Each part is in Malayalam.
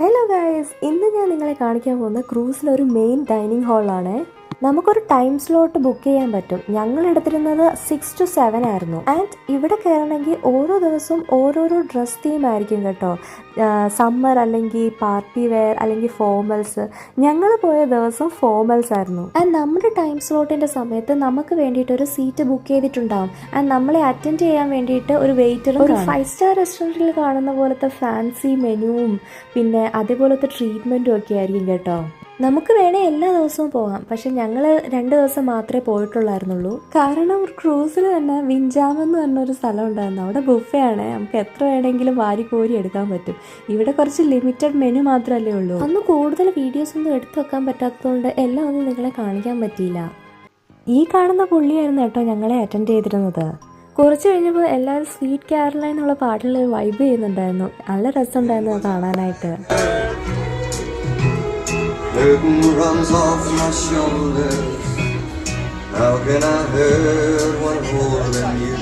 ഹലോ ഗൈസ്, ഇന്ന് ഞാൻ നിങ്ങളെ കാണിക്കാൻ പോകുന്ന ക്രൂസിലൊരു മെയിൻ ഡൈനിങ് ഹാളാണ്. നമുക്കൊരു ടൈം സ്ലോട്ട് ബുക്ക് ചെയ്യാൻ പറ്റും. ഞങ്ങൾ എടുത്തിരുന്നത് 6 to 7 ആയിരുന്നു. ആൻഡ് ഇവിടെ കയറണമെങ്കിൽ ഓരോ ദിവസവും ഓരോരോ ഡ്രസ് തീം ആയിരിക്കും കേട്ടോ. സമ്മർ അല്ലെങ്കിൽ പാർട്ടി വെയർ അല്ലെങ്കിൽ ഫോർമൽസ്. ഞങ്ങൾ പോയ ദിവസം ഫോർമൽസ് ആയിരുന്നു. ആൻഡ് നമ്മുടെ ടൈം സ്ലോട്ടിൻ്റെ സമയത്ത് നമുക്ക് വേണ്ടിയിട്ട് ഒരു സീറ്റ് ബുക്ക് ചെയ്തിട്ടുണ്ടാവും. ആൻഡ് നമ്മളെ അറ്റൻഡ് ചെയ്യാൻ വേണ്ടിയിട്ട് ഒരു വെയിറ്ററും ഒരു 5-star റെസ്റ്റോറൻറ്റിൽ കാണുന്ന പോലത്തെ ഫാൻസി മെനുവും പിന്നെ അതേപോലത്തെ ട്രീറ്റ്മെൻറ്റും ഒക്കെ ആയിരിക്കും കേട്ടോ. നമുക്ക് വേണേൽ എല്ലാ ദിവസവും പോകാം, പക്ഷെ ഞങ്ങൾ 2 ദിവസം മാത്രമേ പോയിട്ടുള്ളായിരുന്നുള്ളൂ. കാരണം ക്രൂസിൽ തന്നെ വിഞ്ചാം എന്ന് പറഞ്ഞൊരു സ്ഥലം ഉണ്ടായിരുന്നു. അവിടെ ബുഫേ ആണ്, നമുക്ക് എത്ര വേണമെങ്കിലും വാരി കോരി എടുക്കാൻ പറ്റും. ഇവിടെ കുറച്ച് ലിമിറ്റഡ് മെനു മാത്രമല്ലേ ഉള്ളൂ. അന്ന് കൂടുതൽ വീഡിയോസ് ഒന്നും എടുത്തു വെക്കാൻ പറ്റാത്തതുകൊണ്ട് എല്ലാം ഒന്നും നിങ്ങളെ കാണിക്കാൻ പറ്റിയില്ല. ഈ കാണുന്ന പുള്ളിയായിരുന്നു കേട്ടോ ഞങ്ങളെ അറ്റൻഡ് ചെയ്തിരുന്നത്. കുറച്ച് കഴിഞ്ഞപ്പോൾ എല്ലാവരും സ്വീറ്റ് കാരലൈൻ എന്നുള്ള പാട്ടിൽ വൈബ് ചെയ്യുന്നുണ്ടായിരുന്നു. നല്ല രസമുണ്ടായിരുന്നു അത് കാണാനായിട്ട്. Burden runs off my shoulders. How can I hurt one holding you?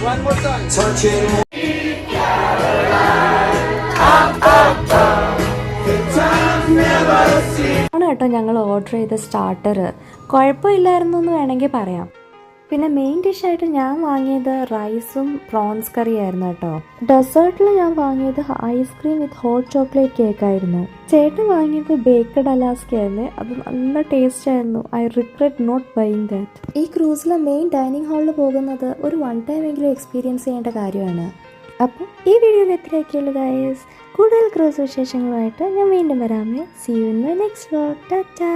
One more time. Touching. ആണ് കേട്ടോ ഞങ്ങൾ ഓർഡർ ചെയ്ത സ്റ്റാർട്ടർ. കുഴപ്പമില്ലായിരുന്നു എന്ന് വേണമെങ്കിൽ പറയാം. പിന്നെ മെയിൻ ഡിഷായിട്ട് ഞാൻ വാങ്ങിയത് റൈസും പ്രോൺസ് കറിയായിരുന്നു കേട്ടോ. ഡെസേർട്ടിൽ ഞാൻ വാങ്ങിയത് ഐസ്ക്രീം വിത്ത് ഹോട്ട് ചോക്ലേറ്റ് കേക്കായിരുന്നു. ചേട്ടൻ വാങ്ങിയത് ബേക്കഡ് അലാസ്ക ആയിരുന്നു. അത് നല്ല ടേസ്റ്റ് ആയിരുന്നു. I regret not buying that. ഈ ക്രൂസിലെ മെയിൻ ഡൈനിങ് ഹാളിൽ പോകുന്നത് ഒരു 1 ടൈം എങ്കിലും എക്സ്പീരിയൻസ് ചെയ്യേണ്ട കാര്യമാണ്. അപ്പോൾ ഈ വീഡിയോയിൽ എത്രയൊക്കെയുള്ളൂ ഗൈസ്. കൂടുതൽ ക്രൂസ് വിശേഷങ്ങളുമായിട്ട് ഞാൻ വീണ്ടും വരാമേ. See you in my next vlog. Tata.